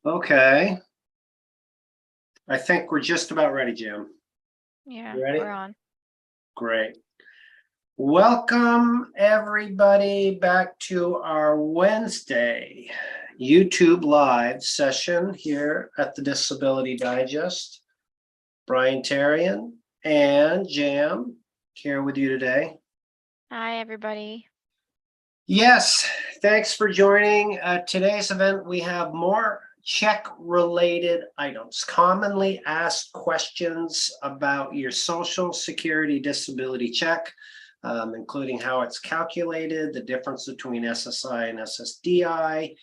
Okay, I think we're just about ready, Jim. Yeah, You ready? we're on. Great. Welcome, everybody, back to our Wednesday YouTube live session here at the Disability Digest. Brian Tarian and Jam here with you today. Hi, everybody. Yes, thanks for joining. Today's event, we have more check-related items, commonly asked questions about your Social Security disability check, including how it's calculated, the difference between SSI and SSDI,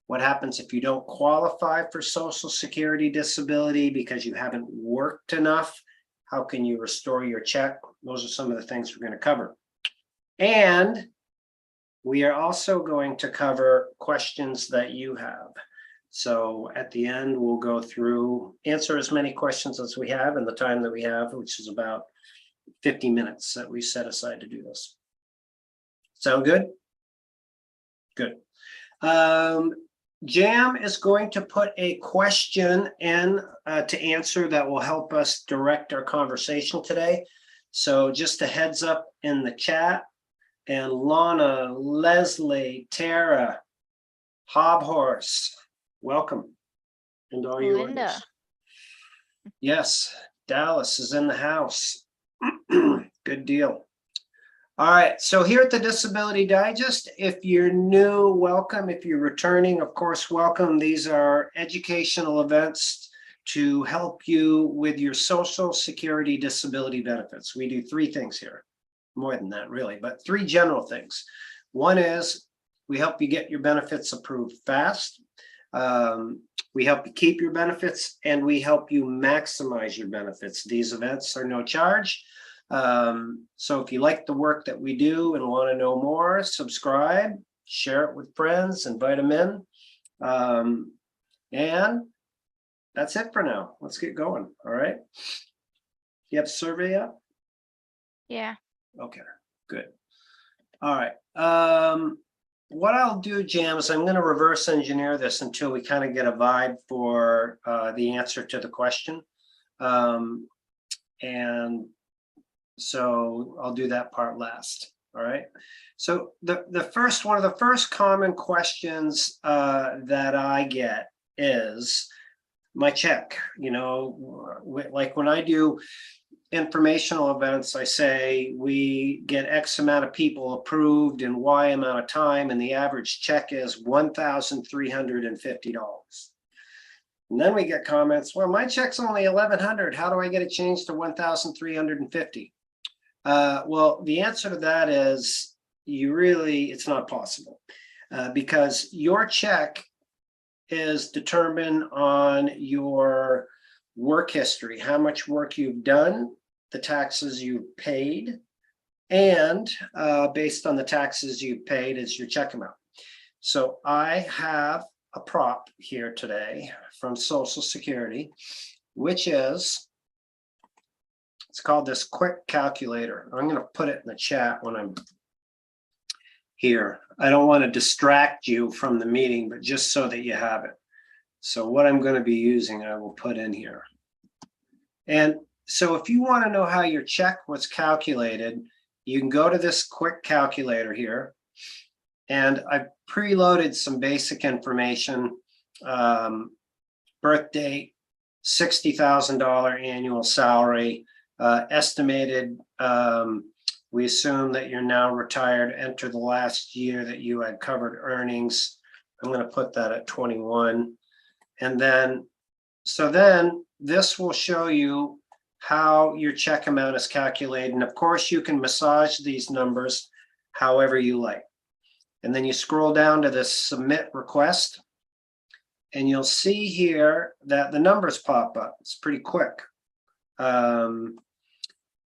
what happens if you don't qualify for Social Security disability because you haven't worked enough, how can you restore your check? Those are some of the things we're going to cover. And we are also going to cover questions that you have. So at the end, we'll go through, answer as many questions as we have in the time that we have, which is about 50 minutes that we set aside to do this. Sound good? Good. Jam is going to put a question in to answer that will help us direct our conversation today. So just a heads up in the chat. And Lana, Leslie, Tara, Hobhorse, welcome. And all you Linda. others. Yes, Dallas is in the house. Good deal. All right, so here at the Disability Digest, if you're new, welcome. If you're returning, of course, welcome. These are educational events to help you with your Social Security disability benefits. We do three things here. More than that, really, but three general things. One is we help you get your benefits approved fast. We help you keep your benefits, and we help you maximize your benefits. These events are no charge. So if you like the work that we do and want to know more, subscribe, share it with friends, invite them in. And that's it for now. Let's get going. All right. You have a survey up? Yeah. Okay, good. All right. What I'll do, Jam, is I'm going to reverse engineer this until we kind of get a vibe for the answer to the question. And so I'll do that part last. All right. So the first one of the first common questions that I get is my check. You know, like when I do informational events, I say we get X amount of people approved in Y amount of time, and the average check is $1,350. And then we get comments, well, my check's only $1,100. How do I get it changed to $1,350? Well, the answer to that is it's not possible because your check is determined on your work history, how much work you've done, the taxes you've paid, and based on the taxes you've paid is your check amount. So I have a prop here today from Social Security, which is, it's called this quick calculator. I'm going to put it in the chat when I'm here. I don't want to distract you from the meeting, but just so that you have it. So what I'm going to be using, I will put in here. And so if you want to know how your check was calculated, you can go to this quick calculator here. And I've preloaded some basic information, birth date, $60,000 annual salary, estimated, we assume that you're now retired, enter the last year that you had covered earnings. I'm going to put that at 21. And then, so then this will show you how your check amount is calculated. And of course, you can massage these numbers however you like. And then you scroll down to this submit request. And you'll see here that the numbers pop up. It's pretty quick.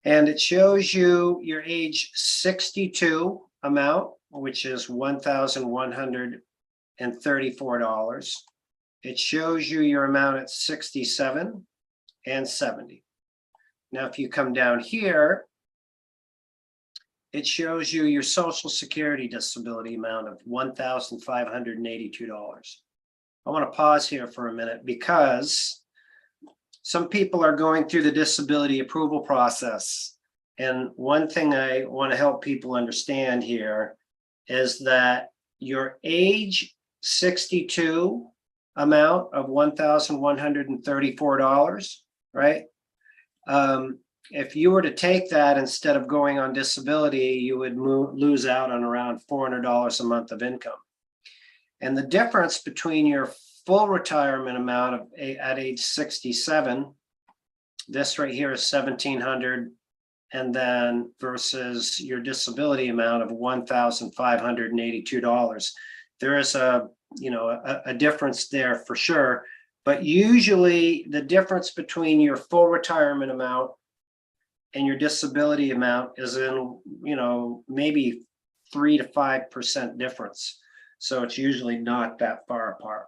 And it shows you your age 62 amount, which is $1,134. It shows you your amount at 67 and 70. Now, if you come down here, it shows you your Social Security disability amount of $1,582. I want to pause here for a minute because some people are going through the disability approval process. And one thing I want to help people understand here is that your age 62 amount of $1,134, right? If you were to take that instead of going on disability, you would lose out on around $400 a month of income. And the difference between your full retirement amount of at age 67, this right here is $1,700, and then versus your disability amount of $1,582. There is a difference there for sure, but usually the difference between your full retirement amount and your disability amount is in, maybe 3 to 5% difference. So it's usually not that far apart.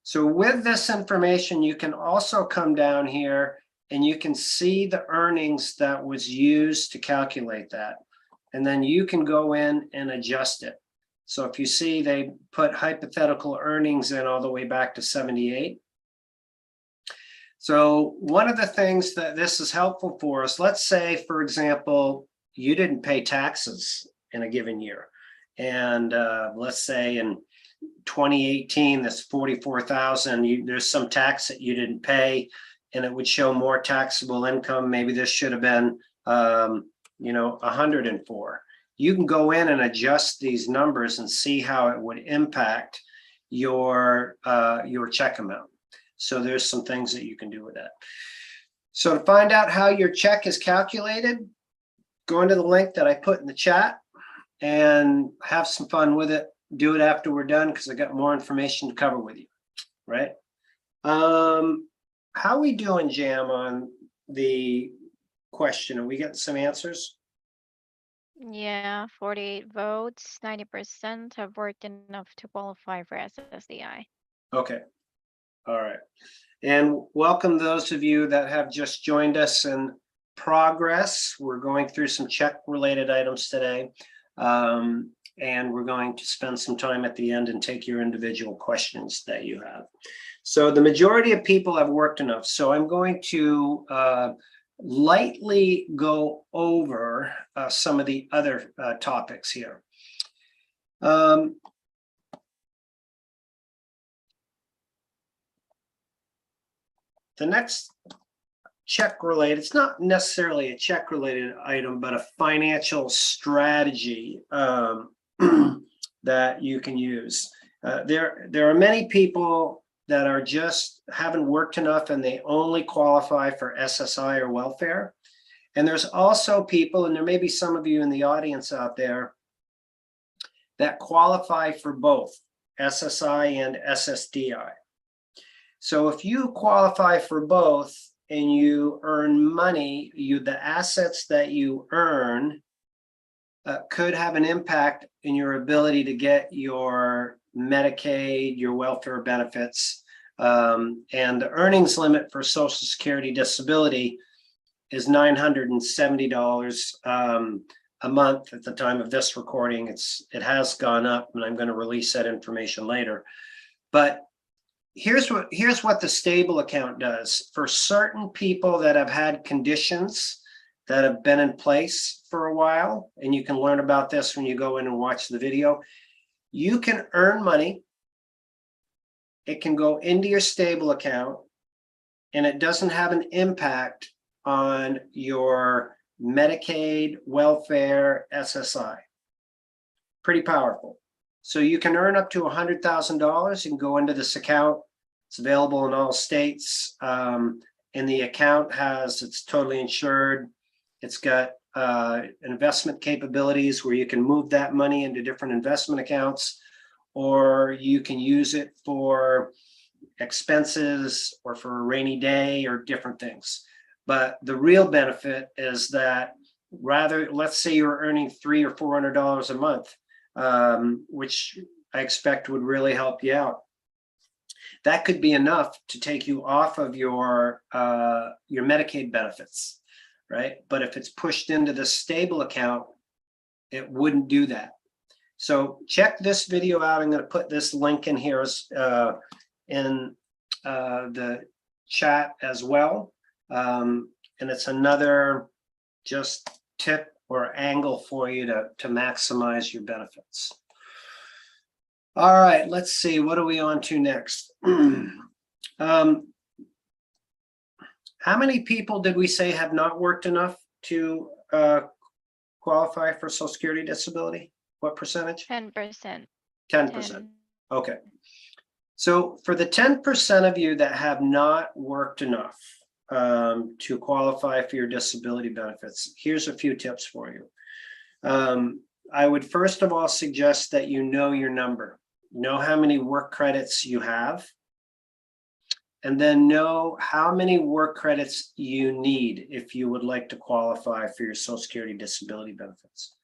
So with this information, you can also come down here and you can see the earnings that was used to calculate that. And then you can go in and adjust it. So if you see they put hypothetical earnings in all the way back to 78. So one of the things that this is helpful for us, let's say, for example, you didn't pay taxes in a given year. And let's say in 2018, that's 44,000, there's some tax that you didn't pay and it would show more taxable income. Maybe this should have been, 104. You can go in and adjust these numbers and see how it would impact your check amount. So there's some things that you can do with that. So to find out how your check is calculated, go into the link that I put in the chat and have some fun with it. Do it after we're done because I got more information to cover with you, right? How are we doing, Jam, on the question? Are we getting some answers? Yeah, 48 votes, 90% have worked enough to qualify for SSDI. Okay. All right. And welcome those of you that have just joined us in progress. We're going through some check related items today. And we're going to spend some time at the end and take your individual questions that you have. So the majority of people have worked enough. So I'm going to lightly go over some of the other topics here. The next check related, it's not necessarily a check related item, but a financial strategy that you can use. There are many people that are just haven't worked enough and they only qualify for SSI or welfare. And there's also people, and there may be some of you in the audience out there that qualify for both SSI and SSDI. So if you qualify for both and you earn money, the assets that you earn could have an impact in your ability to get your Medicaid, your welfare benefits, and the earnings limit for Social Security disability is $970 a month at the time of this recording. It has gone up, and I'm going to release that information later. But here's what the stable account does for certain people that have had conditions that have been in place for a while, and you can learn about this when you go in and watch the video. You can earn money. It can go into your stable account, and it doesn't have an impact on your Medicaid, welfare, SSI. Pretty powerful. So you can earn up to $100,000. You can go into this account. It's available in all states. And the account it's totally insured. It's got investment capabilities where you can move that money into different investment accounts, or you can use it for expenses or for a rainy day or different things. But the real benefit is that let's say you're earning $300 or $400 a month, which I expect would really help you out. That could be enough to take you off of your Medicaid benefits, right? But if it's pushed into the stable account, it wouldn't do that. So check this video out. I'm going to put this link in here in the chat as well. And it's another just tip or angle for you to maximize your benefits. All right, let's see. What are we on to next? How many people did we say have not worked enough to qualify for Social Security disability? What percentage? 10%. 10%. Okay. So for the 10% of you that have not worked enough to qualify for your disability benefits, here's a few tips for you. I would first of all suggest that you know your number, know how many work credits you have, and then know how many work credits you need if you would like to qualify for your Social Security disability benefits.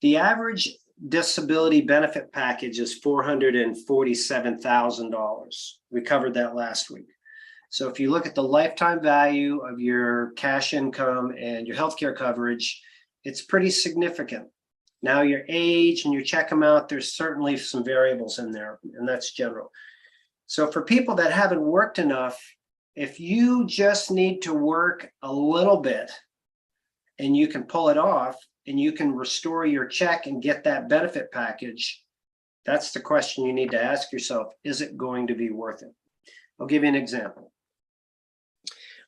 The average disability benefit package is $447,000. We covered that last week. So if you look at the lifetime value of your cash income and your healthcare coverage, it's pretty significant. Now your age and your check amount, there's certainly some variables in there, and that's general. So for people that haven't worked enough, if you just need to work a little bit and you can pull it off and you can restore your check and get that benefit package, that's the question you need to ask yourself. Is it going to be worth it? I'll give you an example.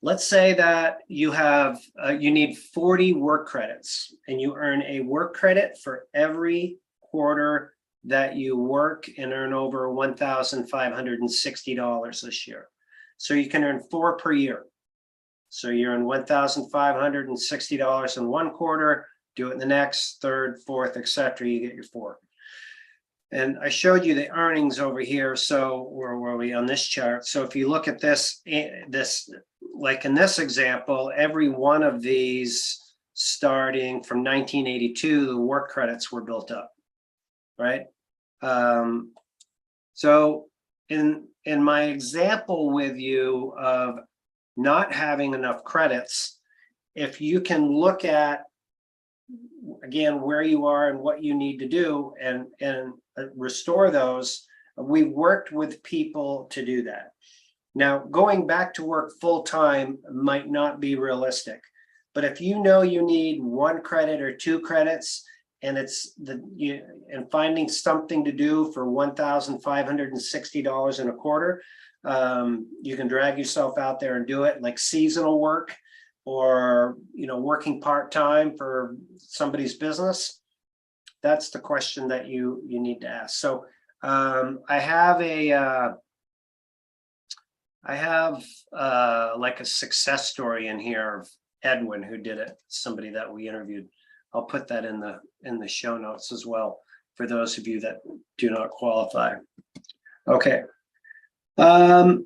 Let's say that you have you need 40 work credits and you earn a work credit for every quarter that you work and earn over $1,560 this year. So you can earn 4 per year. So you earn $1,560 in one quarter, do it in the next, third, fourth, etc. You get your 4. And I showed you the earnings over here. So where were we on this chart? So if you look at this, like in this example, every one of these starting from 1982, the work credits were built up, right? So in my example with you of not having enough credits, if you can look at, again, where you are and what you need to do and restore those, we worked with people to do that. Now, going back to work full-time might not be realistic, but if you know you need 1 credit or 2 credits, and and finding something to do for $1,560 in a quarter, you can drag yourself out there and do it, like seasonal work or working part-time for somebody's business. That's the question that you need to ask. So I have like a success story in here of Edwin, who did it, somebody that we interviewed. I'll put that in the show notes as well for those of you that do not qualify. Okay. So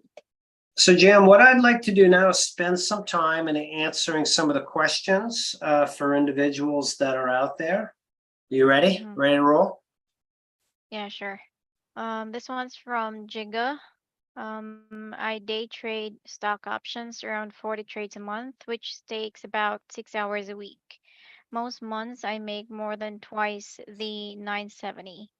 Jim, what I'd like to do now is spend some time in answering some of the questions for individuals that are out there. You ready? Mhm. Ready to roll? Yeah, sure. This one's from Jiga. I day trade stock options around 40 trades a month, which takes about 6 hours a week. Most months I make more than twice the 970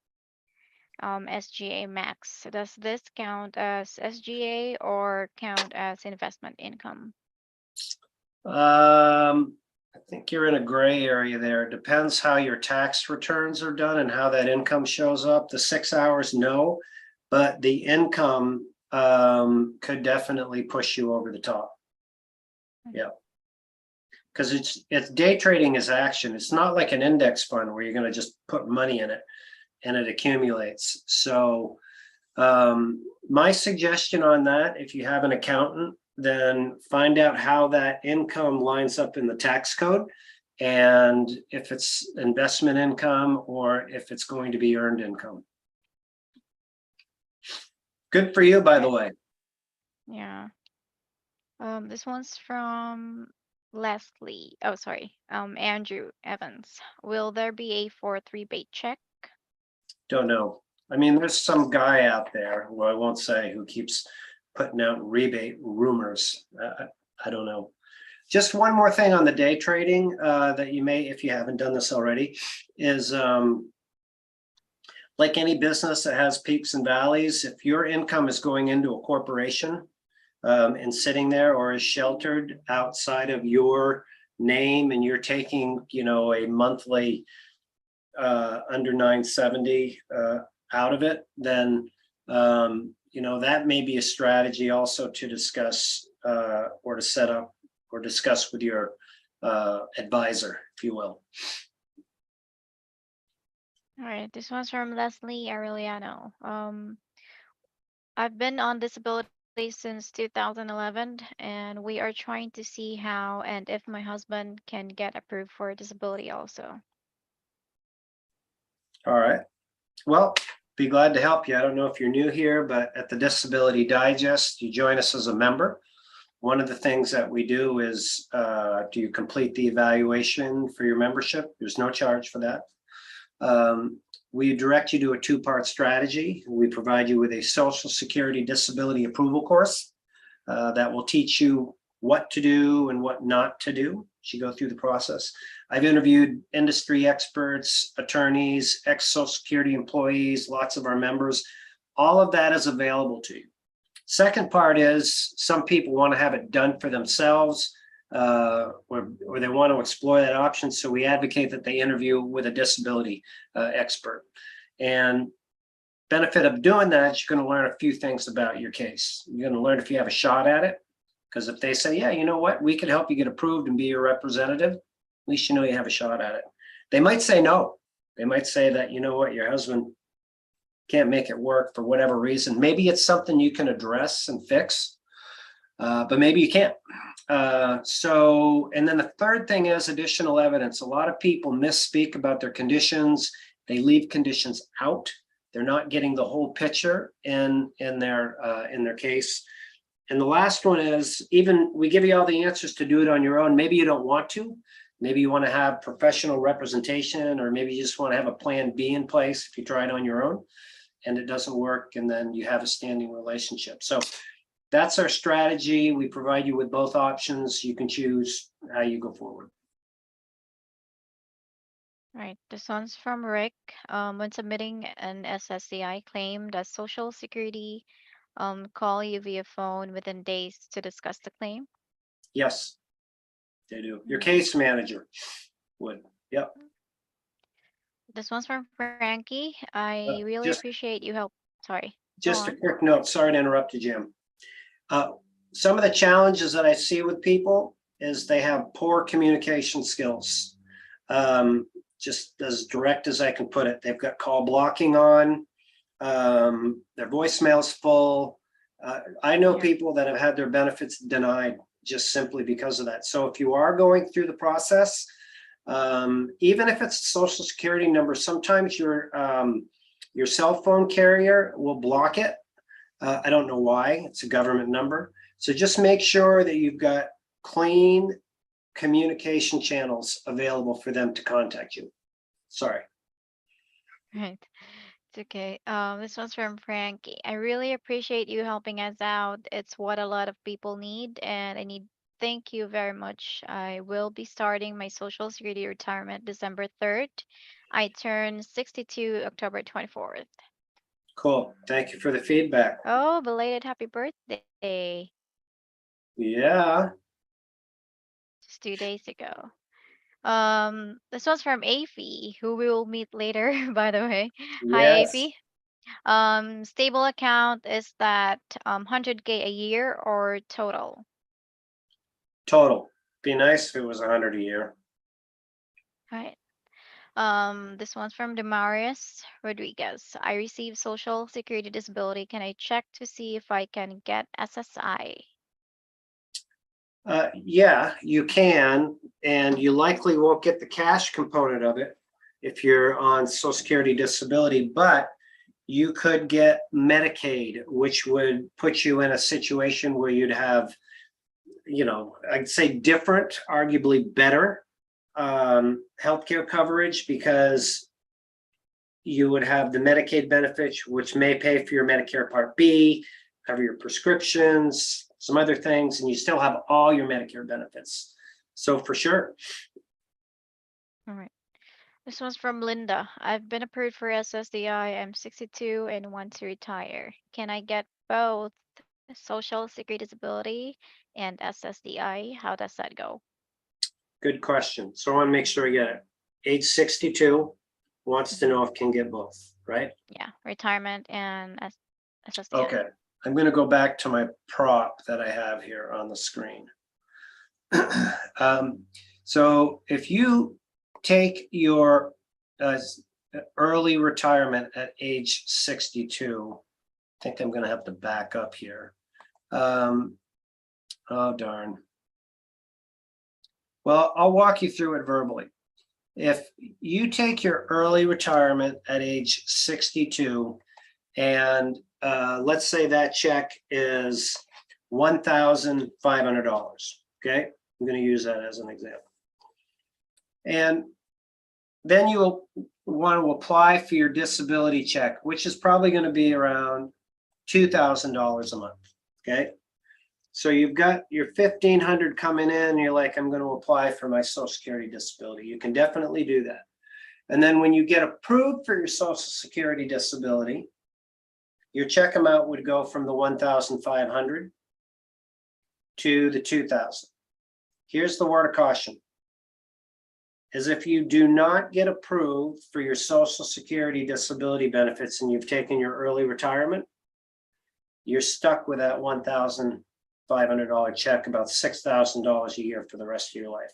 SGA max. Does this count as SGA or count as investment income? I think you're in a gray area there. It depends how your tax returns are done and how that income shows up. The 6 hours, no, but the income could definitely push you over the top. Yeah. Because it's day trading is action. It's not like an index fund where you're going to just put money in it and it accumulates. So my suggestion on that, if you have an accountant, then find out how that income lines up in the tax code and if it's investment income or if it's going to be earned income. Good for you, by the way. Yeah. This one's from Leslie. Oh, sorry. Andrew Evans. Will there be a 4th rebate check? Don't know. I mean, there's some guy out there who I won't say who keeps putting out rebate rumors. I don't know. Just one more thing on the day trading that you may, if you haven't done this already, is like any business that has peaks and valleys, if your income is going into a corporation and sitting there, or is sheltered outside of your name, and you're taking, a monthly under 970 out of it, then that may be a strategy also to discuss or to set up or discuss with your advisor, if you will. All right, this one's from Leslie Aureliano. I've been on disability since 2011, and we are trying to see how and if my husband can get approved for disability also. All right. Well, be glad to help you. I don't know if you're new here, but at the Disability Digest, you join us as a member. One of the things that we do is, do you complete the evaluation for your membership? There's no charge for that. We direct you to a 2-part strategy. We provide you with a Social Security disability approval course that will teach you what to do and what not to do as you go through the process. I've interviewed industry experts, attorneys, ex-Social Security employees, lots of our members. All of that is available to you. Second part is, some people want to have it done for themselves, or they want to explore that option. So we advocate that they interview with a disability expert. And benefit of doing that, you're going to learn a few things about your case. You're going to learn if you have a shot at it. Because if they say, yeah, you know what, we could help you get approved and be your representative, at least you know you have a shot at it. They might say no. They might say that, you know what, your husband can't make it work for whatever reason. Maybe it's something you can address and fix, but maybe you can't. And then the third thing is additional evidence. A lot of people misspeak about their conditions. They leave conditions out. They're not getting the whole picture in their case. And the last one is, even we give you all the answers to do it on your own. Maybe you don't want to. Maybe you want to have professional representation, or maybe you just want to have a plan B in place if you try it on your own and it doesn't work, and then you have a standing relationship. So that's our strategy. We provide you with both options. You can choose how you go forward. All right, this one's from Rick. When submitting an SSCI claim, does Social Security call you via phone within days to discuss the claim? Yes, they do. Your case manager would. Yep. This one's from Frankie. I really just- appreciate you help. Sorry. Just a quick note. Sorry to interrupt you, Jim. Some of the challenges that I see with people is they have poor communication skills. Just as direct as I can put it, they've got call blocking on. Their voicemail's full. I know people that have had their benefits denied just simply because of that. So if you are going through the process, even if it's a Social Security number, sometimes your cell phone carrier will block it. I don't know why. It's a government number. So just make sure that you've got clean communication channels available for them to contact you. Sorry. Right. It's okay. This one's from Frankie. I really appreciate you helping us out. It's what a lot of people need, and thank you very much. I will be starting my Social Security retirement December 3rd. I turn 62 October 24th. Cool. Thank you for the feedback. Oh, belated happy birthday. Yeah. Just 2 days ago. This one's from Afi, who we will meet later, by the way. Hi, Yes. Afi. Stable account, is that 100K a year or total? Total. Be nice if it was 100 a year. Right. This one's from Demarius Rodriguez. I receive Social Security disability. Can I check to see if I can get SSI? Yeah, you can, and you likely won't get the cash component of it if you're on Social Security disability, but you could get Medicaid, which would put you in a situation where you'd have, I'd say different, arguably better healthcare coverage, because you would have the Medicaid benefits, which may pay for your Medicare Part B, cover your prescriptions, some other things, and you still have all your Medicare benefits. So for sure. All right. This one's from Linda. I've been approved for SSDI. I'm 62 and want to retire. Can I get both Social Security Disability and SSDI? How does that go? Good question. So I want to make sure I get it. Age 62, wants to know if can get both, right? Yeah, retirement and SSDI. Okay, I'm going to go back to my prop that I have here on the screen. So if you take your early retirement at age 62, I think I'm going to have to back up here. Oh, darn. Well, I'll walk you through it verbally. If you take your early retirement at age 62, and let's say that check is $1,500, okay? I'm going to use that as an example. And then you'll want to apply for your disability check, which is probably going to be around $2,000 a month, okay? So you've got your $1,500 coming in, you're like, I'm going to apply for my Social Security disability. You can definitely do that. And then when you get approved for your Social Security disability, your check amount would go from the $1,500 to the $2,000. Here's the word of caution. Is if you do not get approved for your Social Security disability benefits and you've taken your early retirement, you're stuck with that $1,500 check, about $6,000 a year for the rest of your life.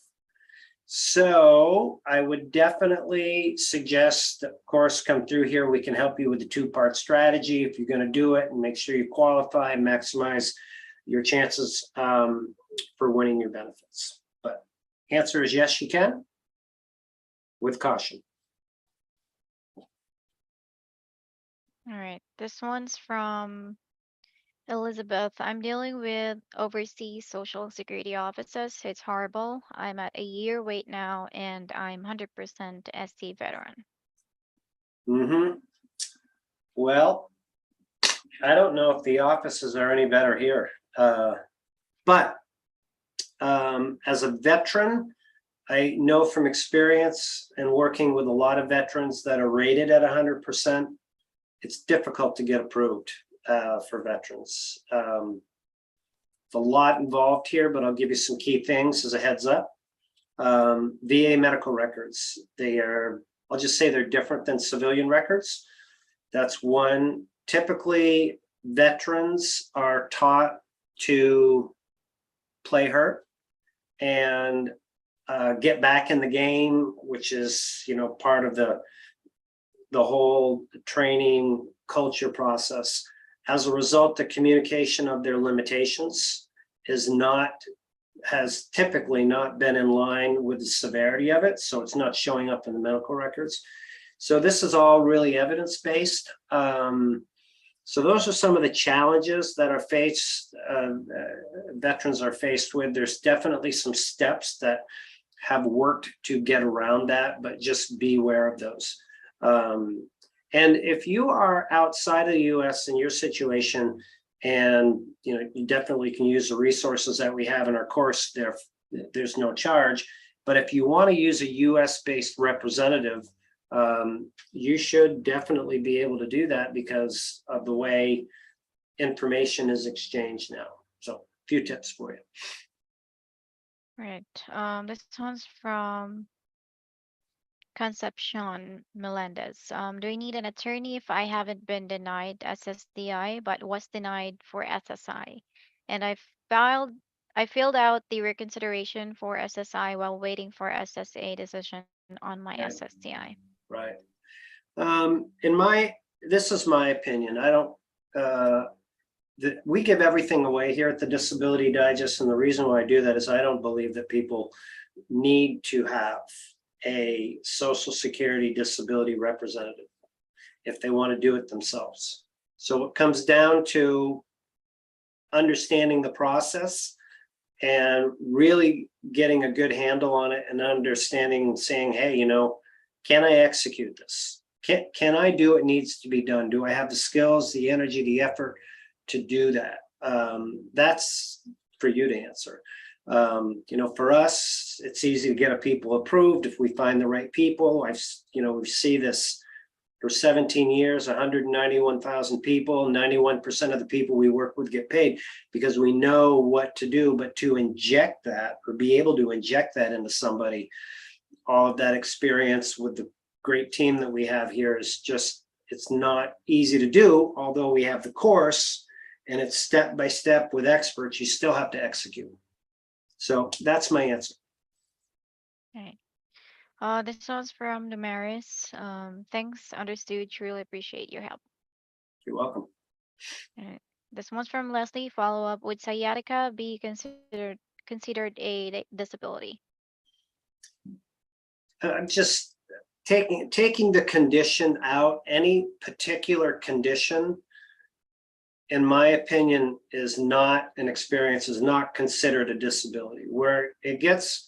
So I would definitely suggest, of course, come through here. We can help you with the two-part strategy if you're going to do it, and make sure you qualify, maximize your chances for winning your benefits. But answer is yes, you can, with caution. All right, this one's from Elizabeth. I'm dealing with overseas Social Security offices. It's horrible. I'm at a year wait now, and I'm 100% ST veteran. Well, I don't know if the offices are any better here, but as a veteran, I know from experience and working with a lot of veterans that are rated at 100%, it's difficult to get approved for veterans. It's a lot involved here, but I'll give you some key things as a heads up. VA medical records, I'll just say they're different than civilian records. That's one. Typically, veterans are taught to play hurt and get back in the game, which is, part of the whole training culture process. As a result, the communication of their limitations has typically not been in line with the severity of it, so it's not showing up in the medical records. So this is all really evidence-based. So those are some of the challenges that veterans are faced with. There's definitely some steps that have worked to get around that, but just be aware of those. And if you are outside of the US in your situation, and you definitely can use the resources that we have in our course, there's no charge. But if you want to use a US-based representative, you should definitely be able to do that because of the way information is exchanged now. So a few tips for you. Right. This one's from Concepcion Melendez. Do I need an attorney if I haven't been denied SSDI but was denied for SSI? And I filled out the reconsideration for SSI while waiting for SSA decision on my Right. SSDI. Right. This is my opinion. I don't, we give everything away here at the Disability Digest. And the reason why I do that is I don't believe that people need to have a Social Security disability representative if they want to do it themselves. So it comes down to understanding the process and really getting a good handle on it and understanding, saying, hey, can I execute this? Can I do what needs to be done? Do I have the skills, the energy, the effort to do that? That's for you to answer. For us, it's easy to get people approved if we find the right people. We see this for 17 years, 191,000 people, 91% of the people we work with get paid because we know what to do. But to inject that or be able to inject that into somebody, all of that experience with the great team that we have here is just, it's not easy to do. Although we have the course and it's step by step with experts, you still have to execute. So that's my answer. Right. This one's from Damaris. Thanks, understood. Truly appreciate your help. You're welcome. Alright. This one's from Leslie. Follow up. Would sciatica be considered a disability? Just taking the condition out, any particular condition, in my opinion, is not considered a disability. Where it gets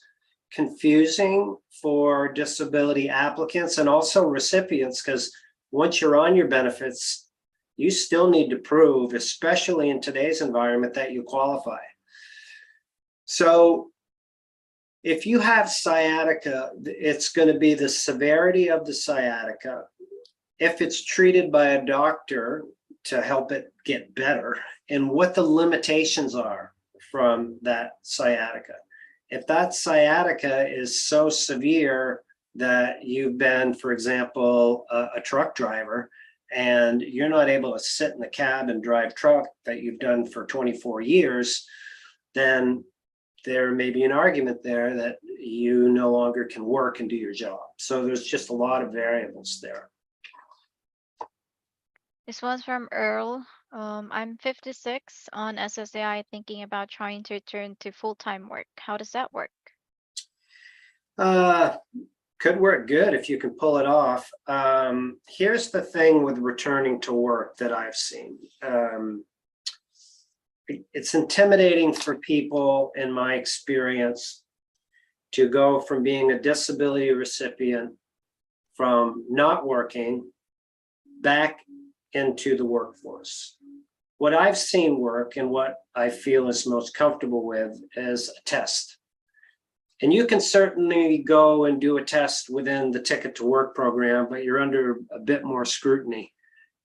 confusing for disability applicants and also recipients, because once you're on your benefits, you still need to prove, especially in today's environment, that you qualify. So if you have sciatica, it's going to be the severity of the sciatica. If it's treated by a doctor to help it get better, and what the limitations are from that sciatica. If that sciatica is so severe that you've been, for example, a truck driver, and you're not able to sit in the cab and drive truck that you've done for 24 years, then there may be an argument there that you no longer can work and do your job. So there's just a lot of variables there. This one's from Earl. I'm 56 on SSAI, thinking about trying to return to full-time work. How does that work? Could work good if you can pull it off. Here's the thing with returning to work that I've seen. It's intimidating for people, in my experience, to go from being a disability recipient, from not working, back into the workforce. What I've seen work and what I feel is most comfortable with is a test. And you can certainly go and do a test within the Ticket to Work program, but you're under a bit more scrutiny.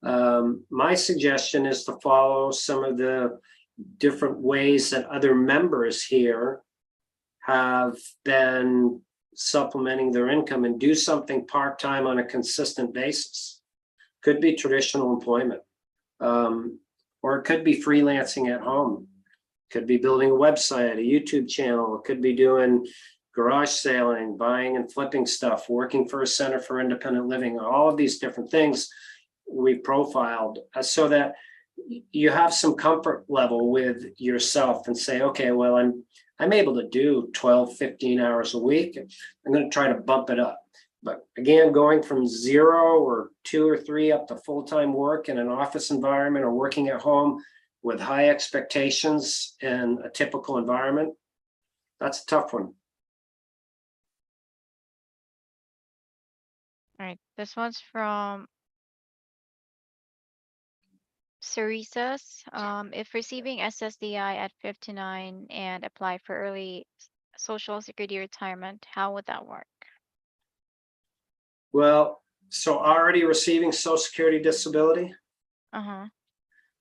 My suggestion is to follow some of the different ways that other members here have been supplementing their income, and do something part-time on a consistent basis. Could be traditional employment, or it could be freelancing at home. Could be building a website, a YouTube channel. It could be doing garage sailing, buying and flipping stuff, working for a center for independent living. All of these different things we profiled so that you have some comfort level with yourself and say, okay, well, I'm able to do 12, 15 hours a week. I'm going to try to bump it up. But again, going from 0 or 2 or 3 up to full-time work in an office environment, or working at home with high expectations in a typical environment, that's a tough one. All right, this one's from Cerisas. If receiving SSDI at 59 and apply for early Social Security retirement, how would that work? Well, so already receiving Social Security disability,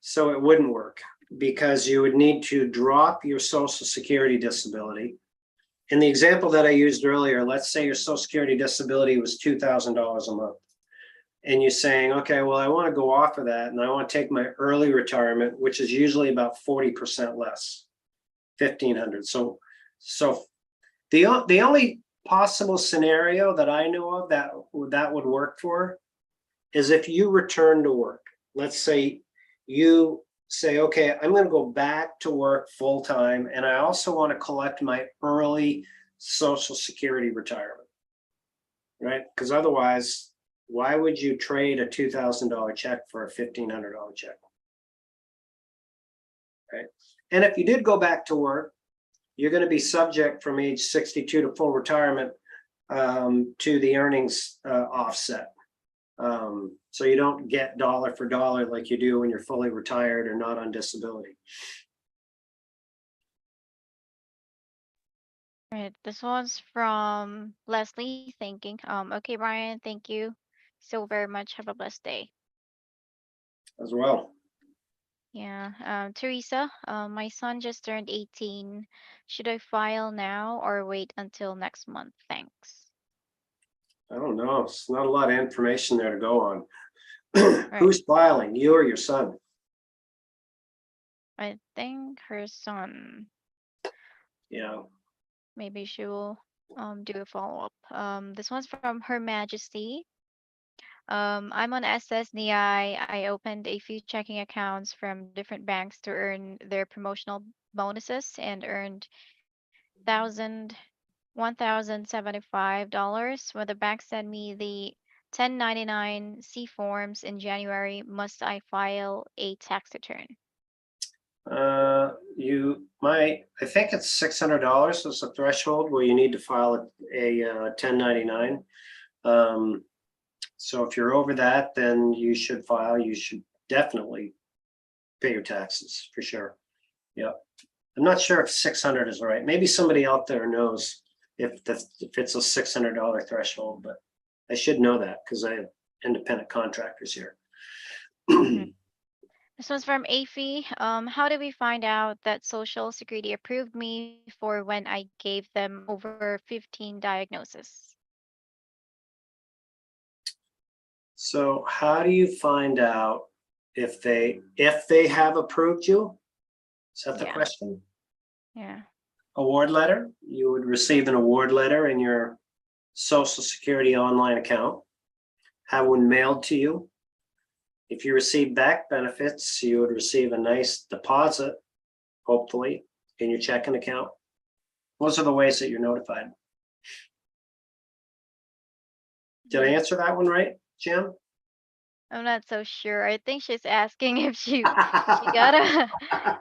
so it wouldn't work, because you would need to drop your Social Security disability. In the example that I used earlier, let's say your Social Security disability was $2,000 a month. And you're saying, okay, well, I want to go off of that, and I want to take my early retirement, which is usually about 40% less, $1,500. So the only possible scenario that I know of that would work for is if you return to work. Let's say you say, okay, I'm going to go back to work full time, and I also want to collect my early Social Security retirement, right? Because otherwise, why would you trade a $2,000 check for a $1,500 check? Right? And if you did go back to work, you're going to be subject from age 62 to full retirement to the earnings offset. So you don't get dollar for dollar like you do when you're fully retired or not on disability. Right. This one's from Leslie thinking. Okay, Brian, thank you so very much. Have a blessed day. as well. Yeah. Teresa, my son just turned 18. Should I file now or wait until next month? Thanks. I don't know. It's not a lot of information there to go on. Right. Who's filing, you or your son? I think her son, Yeah. maybe she will do a follow-up. This one's from Her Majesty. I'm on SSDI. I opened a few checking accounts from different banks to earn their promotional bonuses and earned thousand $1,075. When the bank sent me the 1099-C forms in January, must I file a tax return? You might, I think it's $600 is the threshold where you need to file a 1099. So if you're over that, then you should file, you should definitely pay your taxes for sure. Yep. I'm not sure if 600 is right. Maybe somebody out there knows if it's a $600 threshold, but I should know that because I have independent contractors here. Mhm. This one's from AFI. How do we find out that Social Security approved me for when I gave them over 15 diagnoses? So how do you find out if they have approved you? Is that the Yeah, question? yeah. Award letter, you would receive an award letter in your Social Security online account, have one mailed to you. If you receive back benefits, you would receive a nice deposit, hopefully, in your checking account. Those are the ways that you're notified. Did I answer that one right, Jim? I'm not so sure. I think she's asking if she got a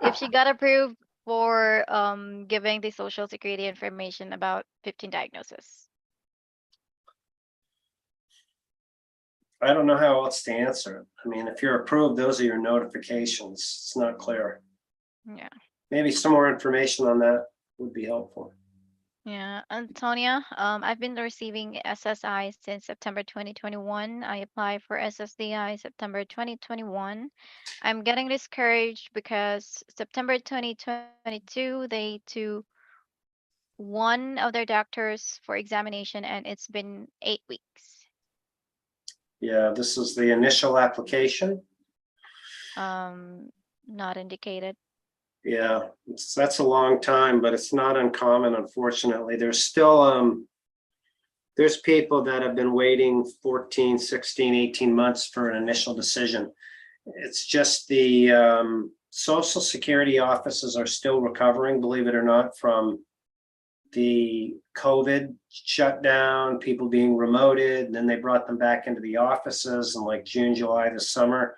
if she got approved for giving the Social Security information about 15 diagnoses. I don't know how else to answer it. I mean, if you're approved, those are your notifications. It's not clear. Yeah. Maybe some more information on that would be helpful. Yeah, Antonia, I've been receiving SSI since September 2021. I applied for SSDI September 2021. I'm getting discouraged because September 2022, they took one of their doctors for examination and it's been 8 weeks. Yeah, this is the initial application. Um, Not indicated. Yeah, that's a long time, but it's not uncommon, unfortunately. There's people that have been waiting 14, 16, 18 months for an initial decision. It's just the Social Security offices are still recovering, believe it or not, from the COVID shutdown, people being remoted, and then they brought them back into the offices in like June, July this summer.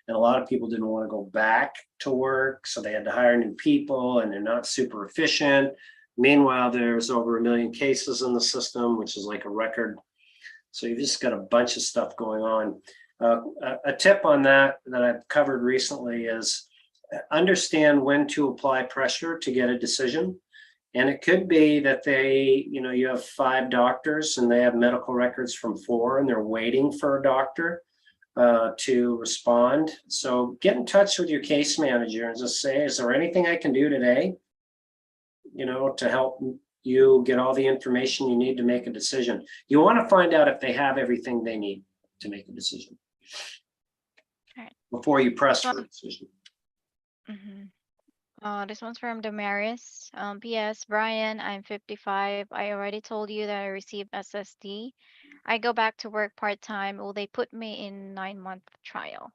And a lot of people didn't want to go back to work, so they had to hire new people, and they're not super efficient. Meanwhile, there's over 1 million cases in the system, which is like a record. So you've just got a bunch of stuff going on. A tip on that I've covered recently is understand when to apply pressure to get a decision. And it could be that you have 5 doctors and they have medical records from 4 and they're waiting for a doctor to respond. So get in touch with your case manager and just say, is there anything I can do today, to help you get all the information you need to make a decision? You want to find out if they have everything they need to make a decision All right. before you press This for a one, decision. this one's from Damaris. P.S. Brian, I'm 55. I already told you that I received SSD. I go back to work part-time. Will they put me in 9-month trial?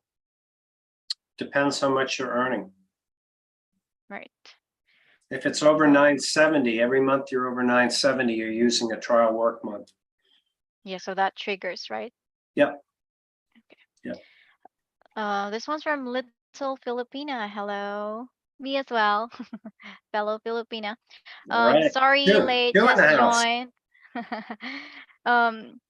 Depends how much you're earning. Right. If it's over Um, 970, every month you're over 970, you're using a trial work month. yeah, so that triggers, right? Yep. Okay. Yep. This one's from Little Filipina. Hello. Me as well. Fellow Filipina. All right. Sorry, Two late, in the just house. joined. Um,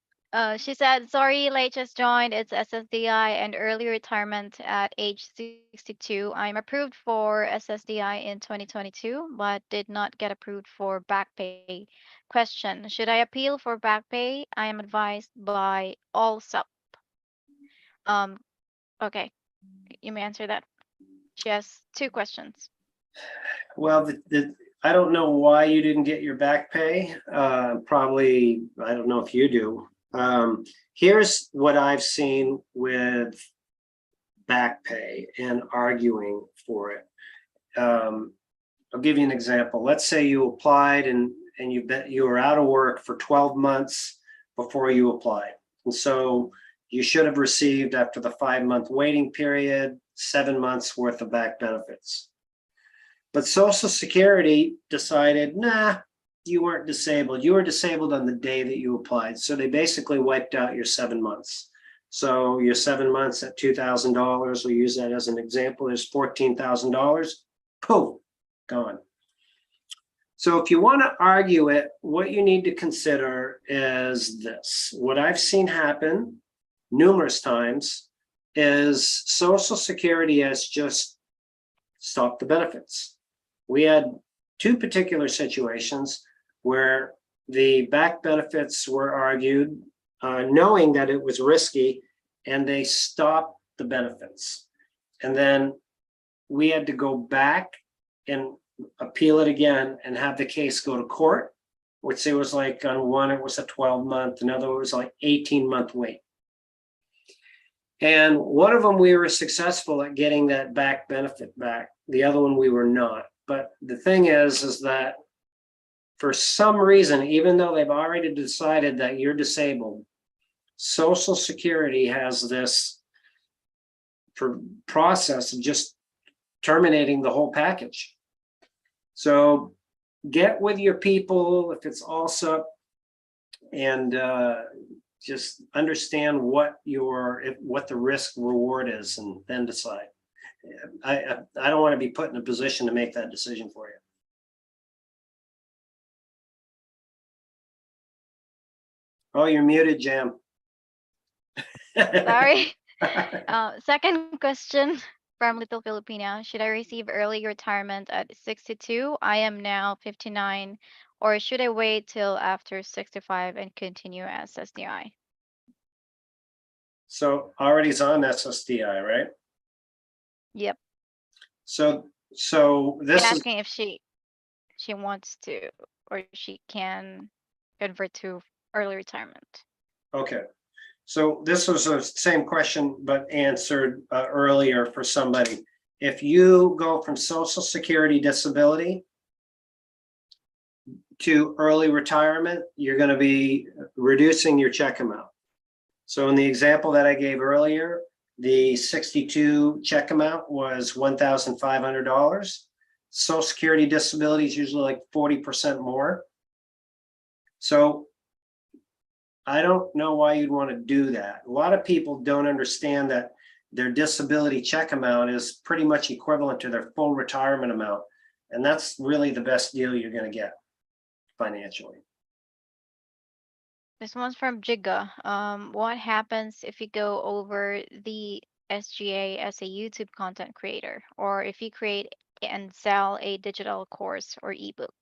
She said, sorry, late just joined. It's SSDI and early retirement at age 62. I'm approved for SSDI in 2022, but did not get approved for back pay. Question, should I appeal for back pay? I am advised by AllSup. Um, okay, you may answer that. She has two questions. Well, I don't know why you didn't get your back pay. Probably, I don't know if you do. Here's what I've seen with back pay and arguing for it. I'll give you an example. Let's say you applied and you were out of work for 12 months before you applied. And so you should have received, after the 5-month waiting period, 7 months worth of back benefits. But Social Security decided, nah, you weren't disabled. You were disabled on the day that you applied. So they basically wiped out your 7 months. So your 7 months at $2,000, we'll use that as an example, is $14,000. Poof, gone. So if you want to argue it, what you need to consider is this. What I've seen happen numerous times is Social Security has just stopped the benefits. We had two particular situations where the back benefits were argued, knowing that it was risky, and they stopped the benefits. And then we had to go back and appeal it again and have the case go to court, which it was like on one, it was a 12-month, another was like 18-month wait. And one of them, we were successful at getting that back benefit back. The other one, we were not. But the thing is that for some reason, even though they've already decided that you're disabled, Social Security has this process of just terminating the whole package. So get with your people, if it's AllSup, and just understand what the risk reward is, and then decide. I don't want to be put in a position to make that decision for you. Oh, you're muted, Jam. Sorry. Second question from Little Filipina. Should I receive early retirement at 62? I am now 59. Or should I wait till after 65 and continue as SDI? So already's on SSDI, right? Yep. So this is asking if she wants to, or she can convert to early retirement. okay. So this was the same question, but answered earlier for somebody. If you go from Social Security disability to early retirement, you're going to be reducing your check amount. So in the example that I gave earlier, the 62 check amount was $1,500. Social Security disability is usually like 40% more. So I don't know why you'd want to do that. A lot of people don't understand that their disability check amount is pretty much equivalent to their full retirement amount. And that's really the best deal you're going to get financially. This one's from Jiga. What happens if you go over the SGA as a YouTube content creator, or if you create and sell a digital course or ebook?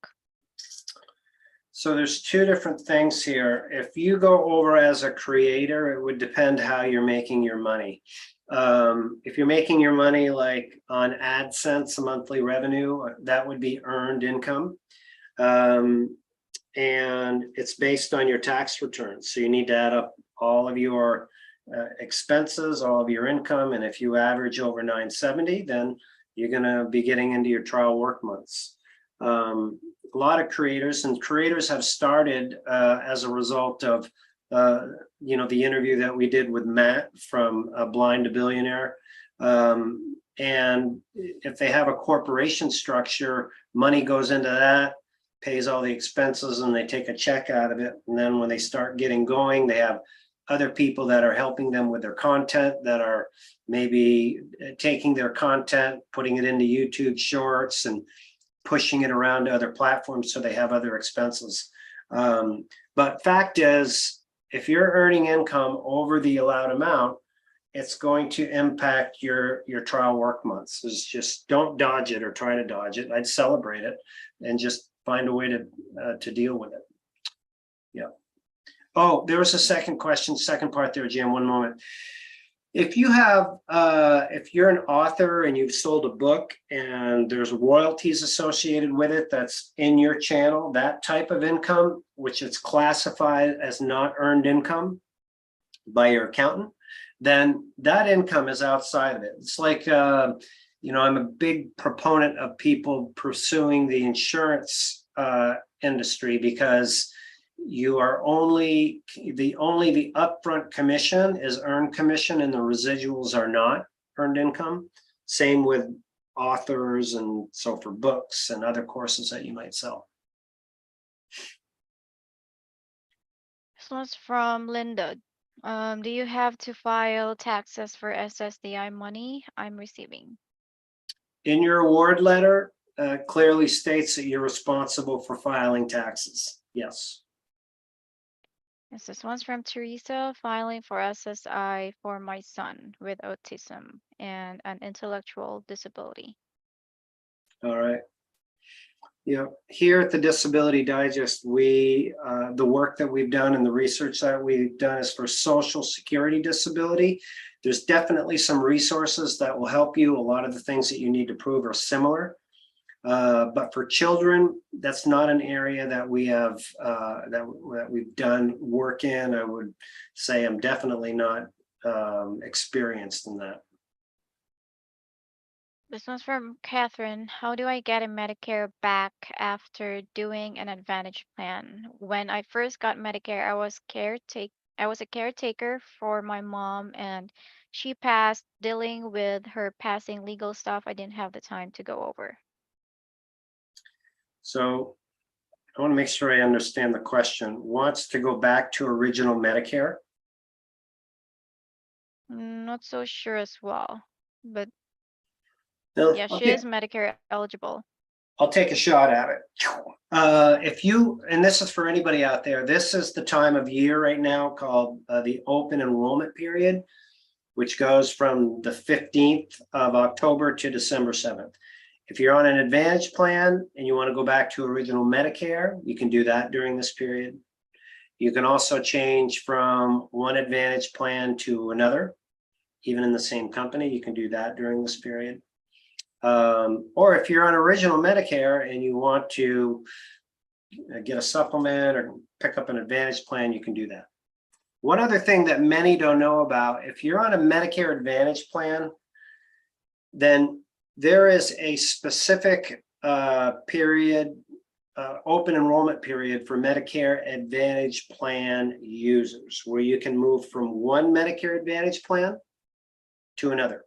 So there's two different things here. If you go over as a creator, it would depend how you're making your money. If you're making your money like on AdSense, a monthly revenue, that would be earned income. And it's based on your tax returns. So you need to add up all of your expenses, all of your income. And if you average over 970, then you're going to be getting into your trial work months. A lot of creators have started as a result of the interview that we did with Matt from Blind to Billionaire. And if they have a corporation structure, money goes into that, pays all the expenses, and they take a check out of it. And then when they start getting going, they have other people that are helping them with their content, that are maybe taking their content, putting it into YouTube shorts and pushing it around to other platforms, so they have other expenses. But fact is, if you're earning income over the allowed amount, it's going to impact your trial work months. It's just, don't dodge it or try to dodge it. I'd celebrate it and just find a way to deal with it. Yeah. Oh, there was a second question, second part there, Jim. One moment. If you have, if you're an author and you've sold a book and there's royalties associated with it that's in your channel, that type of income, which is classified as not earned income by your accountant, then that income is outside of it. It's like, you know, I'm a big proponent of people pursuing the insurance industry, because you are only the upfront commission is earned commission and the residuals are not earned income. Same with authors, and so for books and other courses that you might sell. This one's from Linda. Do you have to file taxes for SSDI money I'm receiving? In your award letter, clearly states that you're responsible for filing taxes. Yes. Yes, this one's from Teresa, filing for SSI for my son with autism and an intellectual disability. All right. Yeah, here at the Disability Digest, we the work that we've done and the research that we've done is for Social Security disability. There's definitely some resources that will help you. A lot of the things that you need to prove are similar. But for children, that's not an area that we have that we've done work in. I would say I'm definitely not experienced in that. This one's from Catherine. How do I get a Medicare back after doing an Advantage plan? When I first got Medicare, I was a caretaker for my mom, and she passed. Dealing with her passing legal stuff, I didn't have the time to go over. So I want to make sure I understand the question. Wants to go back to original Medicare? Not so sure as well, but No, yeah, she okay. is Medicare eligible. I'll take a shot at it. If you, and this is for anybody out there, this is the time of year right now called the open enrollment period, which goes from the 15th of October to December 7th. If you're on an Advantage plan and you want to go back to original Medicare, you can do that during this period. You can also change from one Advantage plan to another, even in the same company. You can do that during this period. Or if you're on original Medicare and you want to get a supplement or pick up an Advantage plan, you can do that. One other thing that many don't know about, if you're on a Medicare Advantage plan, then there is a specific period, open enrollment period for Medicare Advantage plan users, where you can move from one Medicare Advantage plan to another.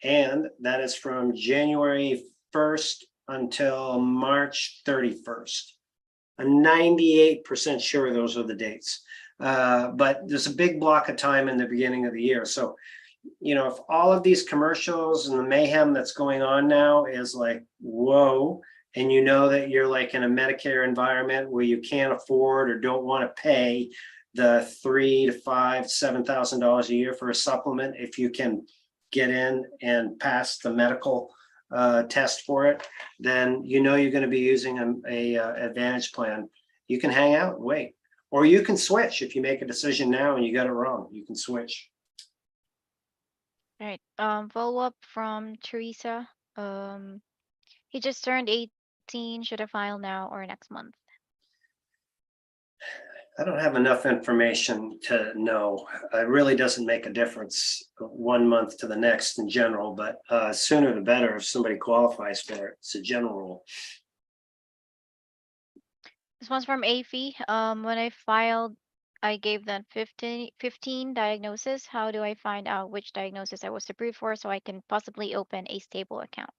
And that is from January 1st until March 31st. I'm 98% sure those are the dates. But there's a big block of time in the beginning of the year. So, you know, if all of these commercials and the mayhem that's going on now is like, whoa, and you know that you're like in a Medicare environment where you can't afford or don't want to pay the $3,000 to $5,000, $7,000 a year for a supplement, if you can get in and pass the medical test for it, then you know you're going to be using a Advantage plan. You can hang out and wait, or you can switch. If you make a decision now and you got it wrong, you can switch. All right. Follow up from Teresa. He just turned 18. Should I file now or next month? I don't have enough information to know. It really doesn't make a difference 1 month to the next in general, but sooner the better if somebody qualifies for it. It's a general rule. This one's from AFI. When I filed, I gave them 15 diagnoses. How do I find out which diagnosis I was approved for so I can possibly open a stable account?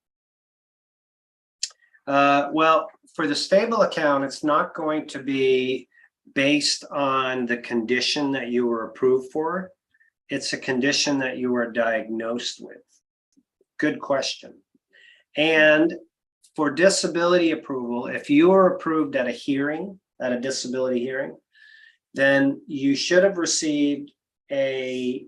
Well, for the stable account, it's not going to be based on the condition that you were approved for. It's a condition that you were diagnosed with. Good question. And for disability approval, if you were approved at a hearing, at a disability hearing, then you should have received a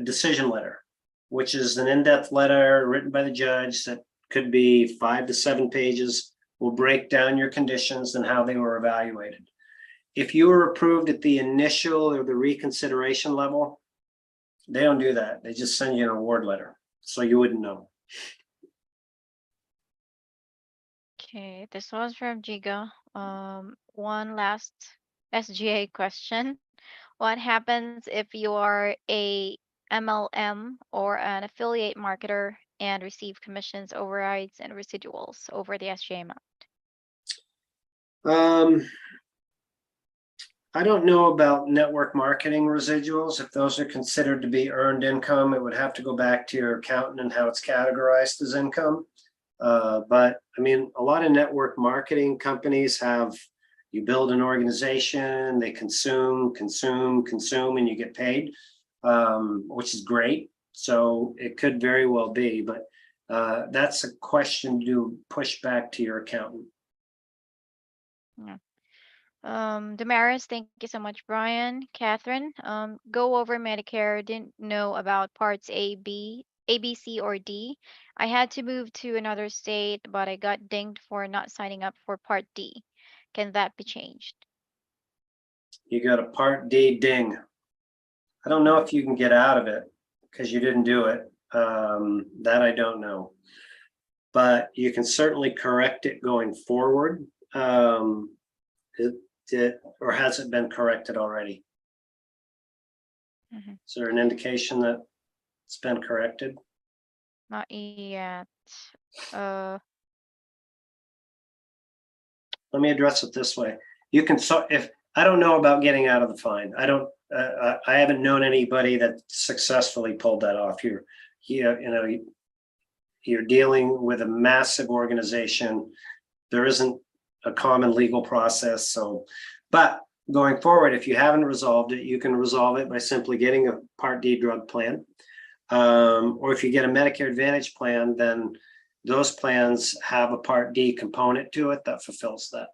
decision letter, which is an in-depth letter written by the judge that could be 5 to 7 pages, will break down your conditions and how they were evaluated. If you were approved at the initial or the reconsideration level, they don't do that. They just send you an award letter, so you wouldn't know. Okay, this was from Giga. One last SGA question. What happens if you are a MLM or an affiliate marketer and receive commissions, overrides, and residuals over the SGA amount? I don't know about network marketing residuals. If those are considered to be earned income, it would have to go back to your accountant and how it's categorized as income. But I mean, a lot of network marketing companies have, you build an organization, they consume, and you get paid, which is great. So it could very well be, but that's a question to push back to your accountant. Yeah. Damaris, thank you so much, Brian. Catherine, go over Medicare. Didn't know about parts A, B, C, or D. I had to move to another state, but I got dinged for not signing up for Part D. Can that be changed? You got a Part D ding. I don't know if you can get out of it because you didn't do it. That I don't know. But you can certainly correct it going forward. Or has it been corrected already? Mhm. Is there an indication that it's been corrected? Not yet. Uh, Let me address it this way. You can, so if I don't know about getting out of the fine, I don't, I haven't known anybody that successfully pulled that off. You're dealing with a massive organization. There isn't a common legal process. So, but going forward, if you haven't resolved it, you can resolve it by simply getting a Part D drug plan. Or if you get a Medicare Advantage plan, then those plans have a Part D component to it that fulfills that.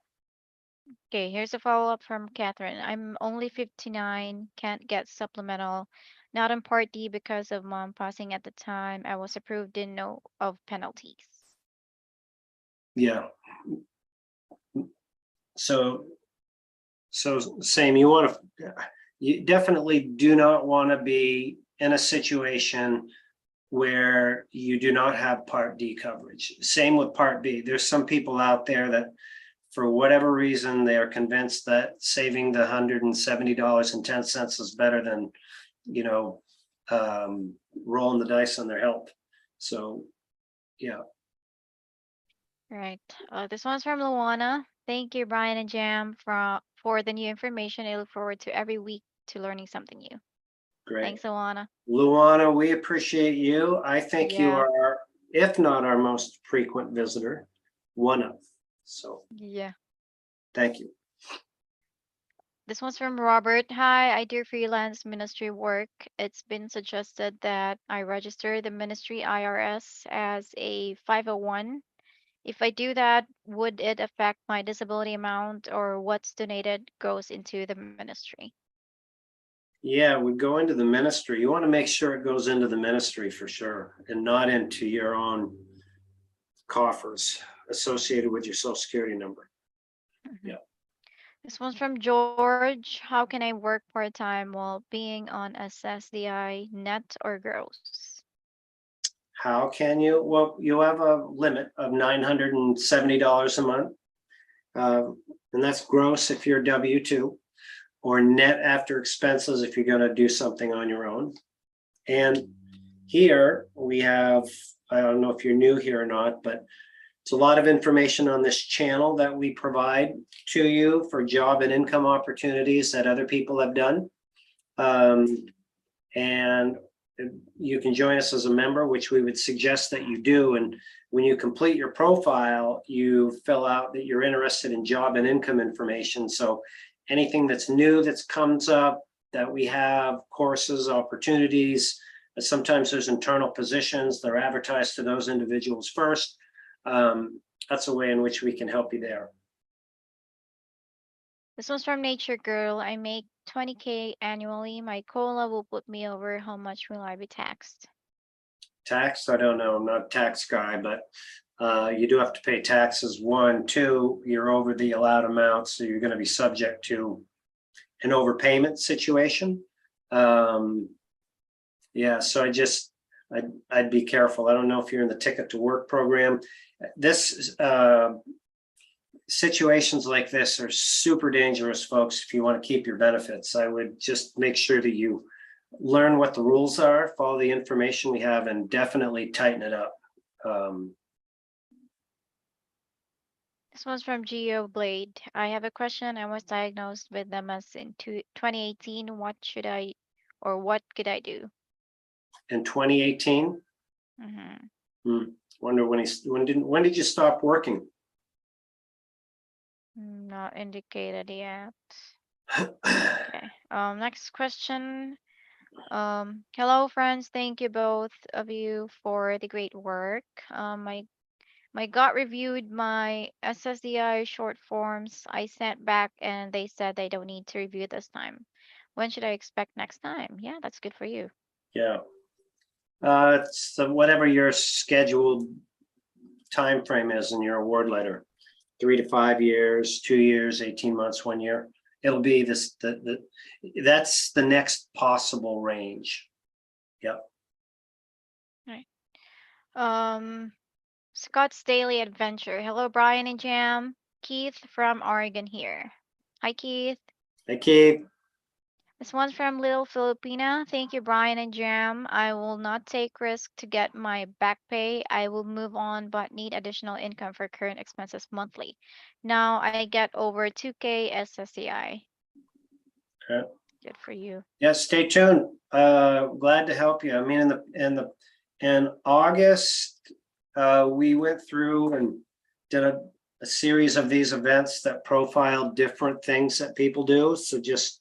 okay, here's a follow-up from Catherine. I'm only 59, can't get supplemental, not on Part D because of mom passing at the time. I was approved, didn't know of penalties. Yeah. So same, you definitely do not want to be in a situation where you do not have Part D coverage. Same with Part B. There's some people out there that for whatever reason, they are convinced that saving the $170.10 is better than, rolling the dice on their health. So, yeah. Right. This one's from Luana. Thank you, Brian and Jam, for the new information. I look forward to every week to learning something new. Great. Thanks, Luana. Luana, we appreciate you. I think you Yeah. are, if not our most frequent visitor, one of. So Yeah. thank you. This one's from Robert. Hi, I do freelance ministry work. It's been suggested that I register the ministry IRS as a 501. If I do that, would it affect my disability amount or what's donated goes into the ministry? Yeah, we go into the ministry. You want to make sure it goes into the ministry for sure and not into your own coffers associated with your social security number. Mhm. Yeah. This one's from George. How can I work part-time while being on SSDI, net or gross? How can you? Well, you have a limit of $970 a month. And that's gross if you're W-2, or net after expenses if you're going to do something on your own. And here we have, I don't know if you're new here or not, but it's a lot of information on this channel that we provide to you for job and income opportunities that other people have done. And you can join us as a member, which we would suggest that you do. And when you complete your profile, you fill out that you're interested in job and income information. So anything that's new that comes up, that we have courses, opportunities, sometimes there's internal positions, they're advertised to those individuals first. That's a way in which we can help you there. This one's from Nature Girl. I make 20K annually. My COLA will put me over. How much will I be taxed? Tax, I don't know, I'm not a tax guy, but you do have to pay taxes. One, two, you're over the allowed amount, so you're gonna be subject to an overpayment situation. Yeah, so I'd be careful. I don't know if you're in the Ticket to Work program. This situations like this are super dangerous, folks. If you want to keep your benefits, I would just make sure that you learn what the rules are, follow the information we have, and definitely tighten it up. This one's from Geo Blade. I have a question. I was diagnosed with MS in 2018. What should I, or what could I do? In 2018, Mm-hmm. wonder when did you stop working? Not indicated yet. Okay. Next question. Hello, friends. Thank you both of you for the great work. My gut reviewed my SSDI short forms I sent back, and they said they don't need to review this time. When should I expect next time? Yeah, that's good for you. Yeah. It's whatever your scheduled time frame is in your award letter. 3 to 5 years, 2 years, 18 months, 1 year. It'll be this, that's the next possible range. Yep. Scott's Daily Adventure. Hello, Brian and Jam. Keith from Oregon here. Hi, Keith. Hey, Keith. This one's from Little Filipina. Thank you, Brian and Jam. I will not take risk to get my back pay. I will move on, but need additional income for current expenses monthly. Now I get over 2K SSCI. Okay. Good for you. Yeah, stay tuned. Glad to help you. I mean, in August, we went through and did a series of these events that profiled different things that people do. So just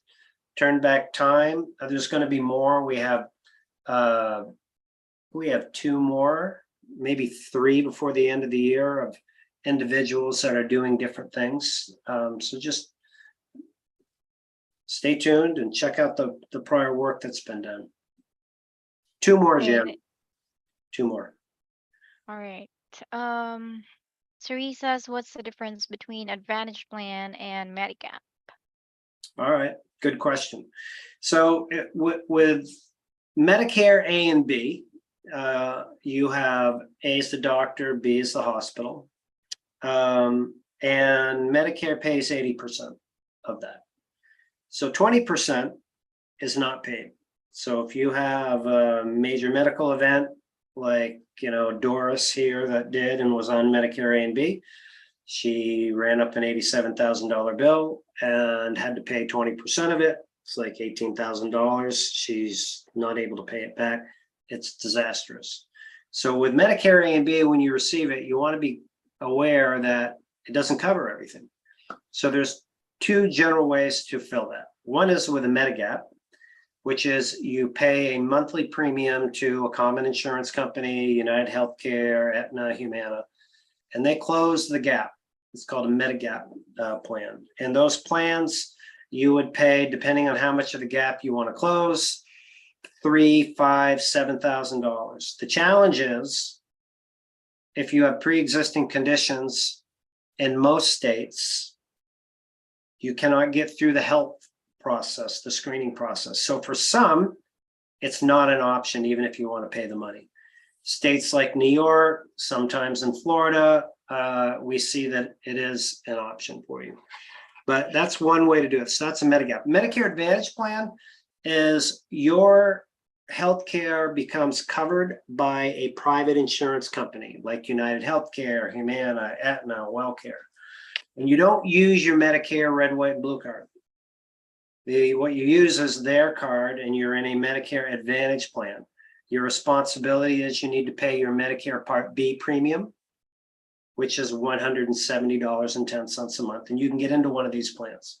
turn back time. There's going to be more. We have 2 more, maybe 3 before the end of the year, of individuals that are doing different things. So just stay tuned and check out the prior work that's been done. 2 more, Jim. 2 more. All right. Cerise says, what's the difference between Advantage Plan and Medigap? All right, good question. So with Medicare A and B, you have A is the doctor, B is the hospital, and Medicare pays 80% of that. So 20% is not paid. So if you have a major medical event, like, Doris here that did and was on Medicare A and B, she ran up an $87,000 bill and had to pay 20% of it. It's like $18,000. She's not able to pay it back. It's disastrous. So with Medicare A and B, when you receive it, you want to be aware that it doesn't cover everything. So there's 2 general ways to fill that. One is with a Medigap, which is you pay a monthly premium to a common insurance company, United Healthcare, Aetna, Humana, and they close the gap. It's called a Medigap plan. And those plans, you would pay, depending on how much of the gap you want to close, $3,000, $5,000, $7,000. The challenge is, if you have pre-existing conditions in most states, you cannot get through the health process, the screening process. So for some, it's not an option, even if you want to pay the money. States like New York, sometimes in Florida, we see that it is an option for you. But that's one way to do it. So that's a Medigap. Medicare Advantage plan is your healthcare becomes covered by a private insurance company like United Healthcare, Humana, Aetna, WellCare. And you don't use your Medicare red, white, and blue card. What you use is their card, and you're in a Medicare Advantage plan. Your responsibility is you need to pay your Medicare Part B premium, which is $170.10 a month. And you can get into one of these plans.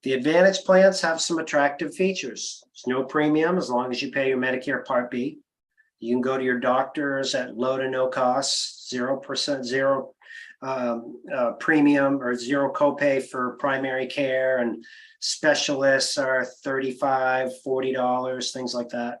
The Advantage plans have some attractive features. There's no premium as long as you pay your Medicare Part B. You can go to your doctors at low to no cost, 0%, premium or zero copay for primary care, and specialists are $35, $40, things like that.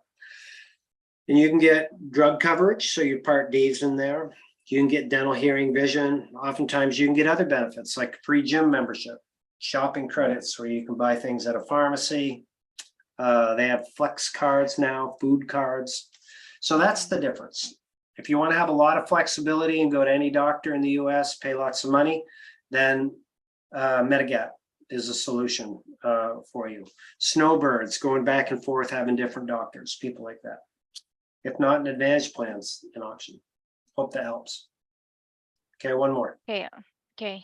And you can get drug coverage, so your Part D's in there. You can get dental, hearing, vision. Oftentimes you can get other benefits like free gym membership, shopping credits where you can buy things at a pharmacy. They have flex cards now, food cards. So that's the difference. If you want to have a lot of flexibility and go to any doctor in the US, pay lots of money, then Medigap is a solution for you. Snowbirds, going back and forth, having different doctors, people like that. If not, an Advantage plan's an option. Hope that helps. Okay, one more. Okay.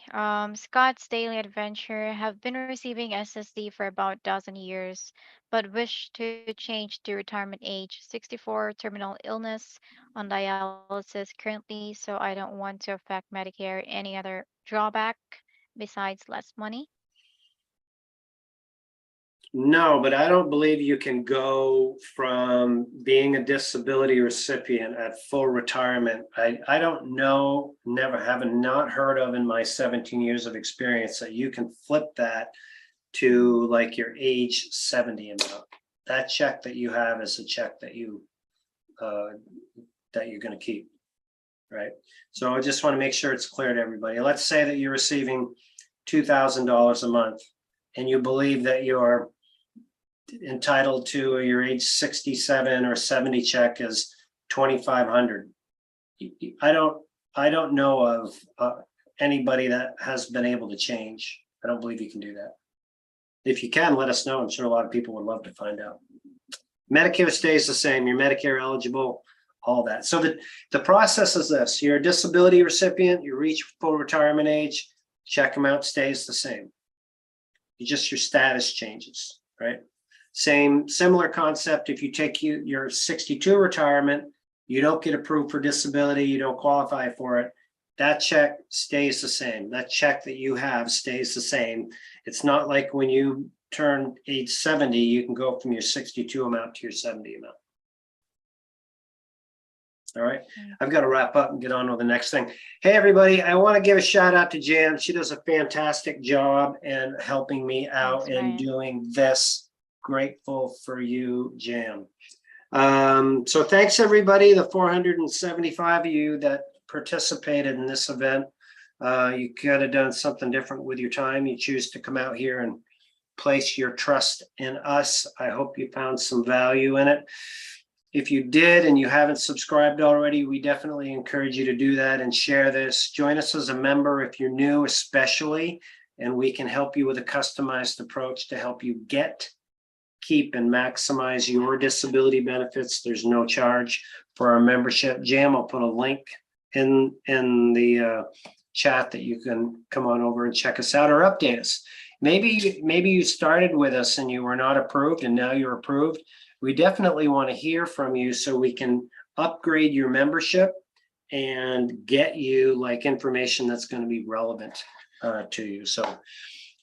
Scott's Daily Adventure have been receiving SSD for about dozen years, but wish to change to retirement age 64, terminal illness, on dialysis currently, so I don't want to affect Medicare. Any other drawback besides less money? No, but I don't believe you can go from being a disability recipient at full retirement. I don't know, haven't not heard of in my 17 years of experience that you can flip that to like your age 70 amount. That check that you have is a check that you're going to keep, right? So I just want to make sure it's clear to everybody. Let's say that you're receiving $2,000 a month and you believe that you're entitled to your age 67 or 70 check is 2,500. I don't know of anybody that has been able to change. I don't believe you can do that. If you can, let us know. I'm sure a lot of people would love to find out. Medicare stays the same. You're Medicare eligible, all that. So the process is this: you're a disability recipient, you reach full retirement age, check amount stays the same. Just your status changes, right? Similar concept. If you take your 62 retirement, you don't get approved for disability, you don't qualify for it, that check stays the same. That check that you have stays the same. It's not like when you turn age 70, you can go from your 62 amount to your 70 amount. All right, I've got to wrap up and get on with the next thing. Hey, everybody, I want to give a shout out to Jan. She does a fantastic job in helping me out in doing this. Grateful for you, Jan. So thanks, everybody, the 475 of you that participated in this event. You could have done something different with your time. You choose to come out here and place your trust in us. I hope you found some value in it. If you did and you haven't subscribed already, we definitely encourage you to do that and share this. Join us as a member if you're new, especially, and we can help you with a customized approach to help you get, keep, and maximize your disability benefits. There's no charge for our membership. Jam, I'll put a link in the chat that you can come on over and check us out or update us. Maybe you started with us and you were not approved and now you're approved. We definitely want to hear from you so we can upgrade your membership and get you like information that's going to be relevant to you. So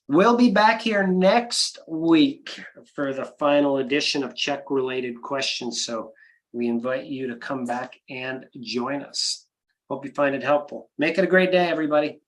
we'll be back here next week for the final edition of check related questions. So we invite you to come back and join us. Hope you find it helpful. Make it a great day, everybody.